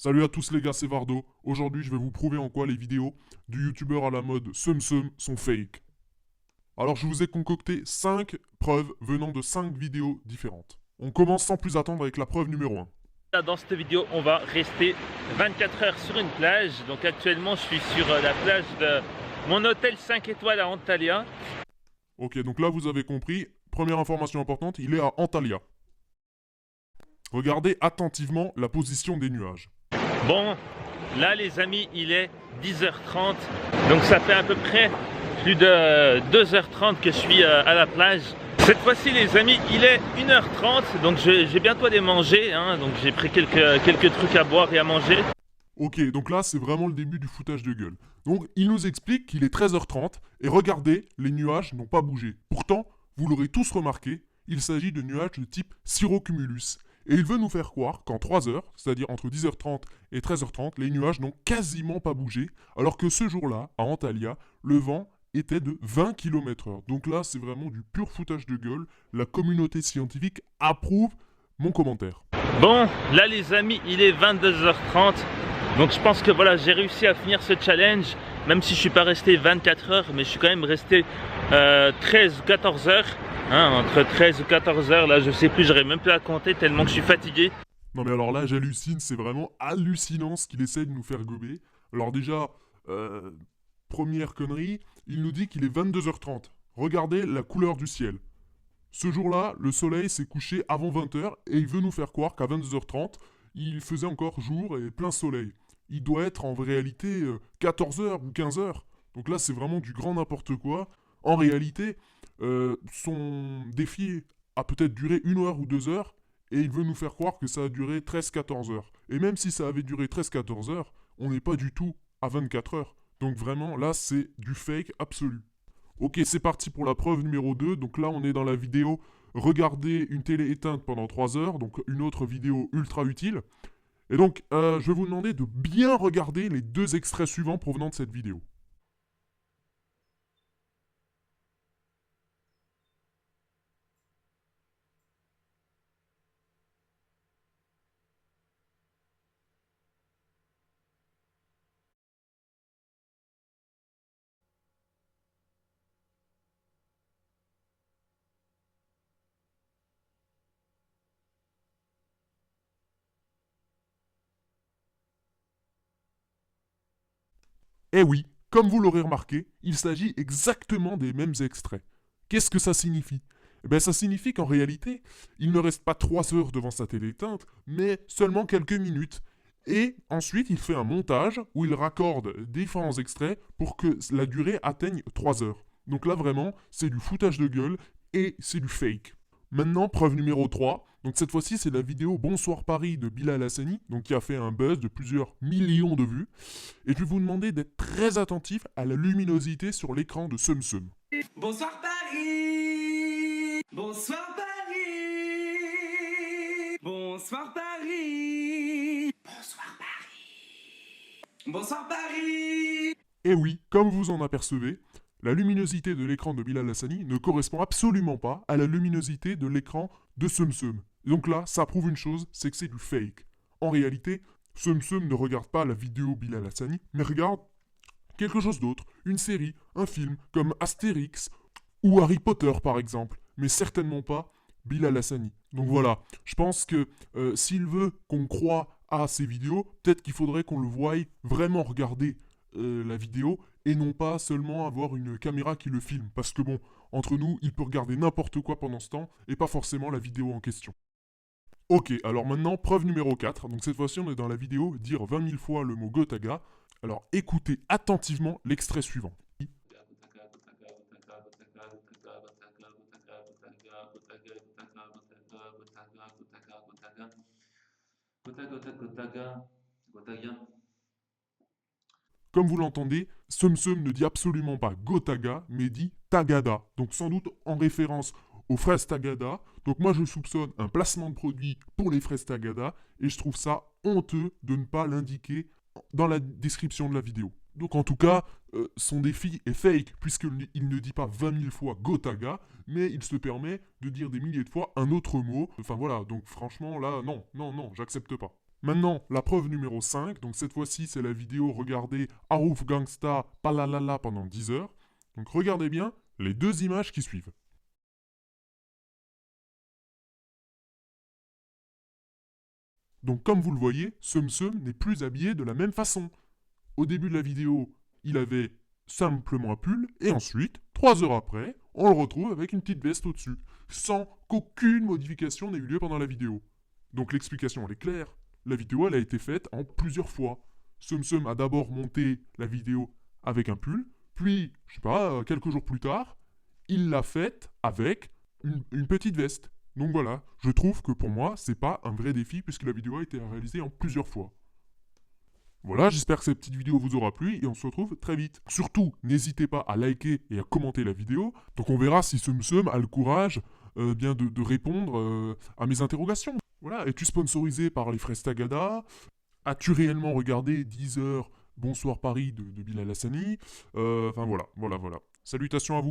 Salut à tous les gars, c'est Vardo. Aujourd'hui, je vais vous prouver en quoi les vidéos du youtubeur à la mode SumSum sont fake. Alors, je vous ai concocté 5 preuves venant de 5 vidéos différentes. On commence sans plus attendre avec la preuve numéro 1. Là, dans cette vidéo, on va rester 24 heures sur une plage. Donc actuellement, je suis sur la plage de mon hôtel 5 étoiles à Antalya. Ok, donc là, vous avez compris. Première information importante, il est à Antalya. Regardez attentivement la position des nuages. Bon, là les amis, il est 10h30. Donc ça fait à peu près plus de 2h30 que je suis à la plage. Cette fois-ci les amis, il est 1h30. Donc j'ai bientôt aller manger. Donc j'ai pris quelques trucs à boire et à manger. Ok, donc là, c'est vraiment le début du foutage de gueule. Donc, il nous explique qu'il est 13h30, et regardez, les nuages n'ont pas bougé. Pourtant, vous l'aurez tous remarqué, il s'agit de nuages de type cirrocumulus. Et il veut nous faire croire qu'en 3 heures, c'est-à-dire entre 10h30 et 13h30, les nuages n'ont quasiment pas bougé, alors que ce jour-là, à Antalya, le vent était de 20 km/h. Donc là, c'est vraiment du pur foutage de gueule. La communauté scientifique approuve mon commentaire. Bon, là les amis, il est 22h30. Donc je pense que voilà, j'ai réussi à finir ce challenge, même si je suis pas resté 24 heures, mais je suis quand même resté 13 ou 14 heures. Entre 13 ou 14 heures, là je sais plus, j'aurais même plus à compter tellement que je suis fatigué. Non mais alors là, j'hallucine, c'est vraiment hallucinant ce qu'il essaie de nous faire gober. Alors déjà, première connerie, il nous dit qu'il est 22h30. Regardez la couleur du ciel. Ce jour-là, le soleil s'est couché avant 20h et il veut nous faire croire qu'à 22h30, il faisait encore jour et plein soleil. Il doit être en réalité 14h ou 15h. Donc là, c'est vraiment du grand n'importe quoi. En réalité, son défi a peut-être duré 1 heure ou 2 heures et il veut nous faire croire que ça a duré 13-14 heures. Et même si ça avait duré 13-14 heures, on n'est pas du tout à 24 heures. Donc vraiment, là, c'est du fake absolu. Ok, c'est parti pour la preuve numéro 2. Donc là, on est dans la vidéo regarder une télé éteinte pendant 3 heures, donc une autre vidéo ultra utile. Et donc, je vais vous demander de bien regarder les 2 extraits suivants provenant de cette vidéo. Eh oui, comme vous l'aurez remarqué, il s'agit exactement des mêmes extraits. Qu'est-ce que ça signifie? Eh bien, ça signifie qu'en réalité, il ne reste pas 3 heures devant sa télé éteinte, mais seulement quelques minutes. Et ensuite, il fait un montage où il raccorde différents extraits pour que la durée atteigne 3 heures. Donc là, vraiment, c'est du foutage de gueule et c'est du fake. Maintenant, preuve numéro 3. Donc cette fois-ci, c'est la vidéo Bonsoir Paris de Bilal Hassani, donc qui a fait un buzz de plusieurs millions de vues. Et je vais vous demander d'être très attentif à la luminosité sur l'écran de SumSum. Bonsoir Paris. Bonsoir Paris. Bonsoir Paris. Bonsoir Paris. Bonsoir Paris. Et oui, comme vous en apercevez, la luminosité de l'écran de Bilal Hassani ne correspond absolument pas à la luminosité de l'écran de SumSum. Donc là, ça prouve une chose, c'est que c'est du fake. En réalité, SumSum ne regarde pas la vidéo Bilal Hassani, mais regarde quelque chose d'autre, une série, un film, comme Astérix ou Harry Potter par exemple, mais certainement pas Bilal Hassani. Donc voilà, je pense que s'il veut qu'on croie à ces vidéos, peut-être qu'il faudrait qu'on le voie vraiment regarder la vidéo et non pas seulement avoir une caméra qui le filme. Parce que bon, entre nous, il peut regarder n'importe quoi pendant ce temps et pas forcément la vidéo en question. Ok, alors maintenant, preuve numéro 4. Donc cette fois-ci, on est dans la vidéo dire 20 000 fois le mot Gotaga. Alors écoutez attentivement l'extrait suivant. Comme vous l'entendez, SumSum ne dit absolument pas Gotaga, mais dit Tagada. Donc sans doute en référence aux fraises Tagada. Donc moi je soupçonne un placement de produit pour les fraises Tagada et je trouve ça honteux de ne pas l'indiquer dans la description de la vidéo. Donc en tout cas, son défi est fake puisqu'il ne dit pas 20 000 fois Gotaga, mais il se permet de dire des milliers de fois un autre mot. Enfin voilà, donc franchement là, non, j'accepte pas. Maintenant, la preuve numéro 5, donc cette fois-ci c'est la vidéo regardez Arouf Gangsta Palalala pendant 10 heures. Donc regardez bien les deux images qui suivent. Donc comme vous le voyez, Sum Sum n'est plus habillé de la même façon. Au début de la vidéo, il avait simplement un pull, et ensuite, 3 heures après, on le retrouve avec une petite veste au-dessus, sans qu'aucune modification n'ait eu lieu pendant la vidéo. Donc l'explication elle est claire, la vidéo elle a été faite en plusieurs fois. Sum Sum a d'abord monté la vidéo avec un pull, puis, je sais pas, quelques jours plus tard, il l'a faite avec une petite veste. Donc voilà, je trouve que pour moi, c'est pas un vrai défi puisque la vidéo a été réalisée en plusieurs fois. Voilà, j'espère que cette petite vidéo vous aura plu et on se retrouve très vite. Surtout, n'hésitez pas à liker et à commenter la vidéo. Donc on verra si Sum Sum a le courage de répondre à mes interrogations. Voilà, es-tu sponsorisé par les fraises Tagada? As-tu réellement regardé 10 heures Bonsoir Paris de Bilal Hassani? Enfin voilà. Salutations à vous.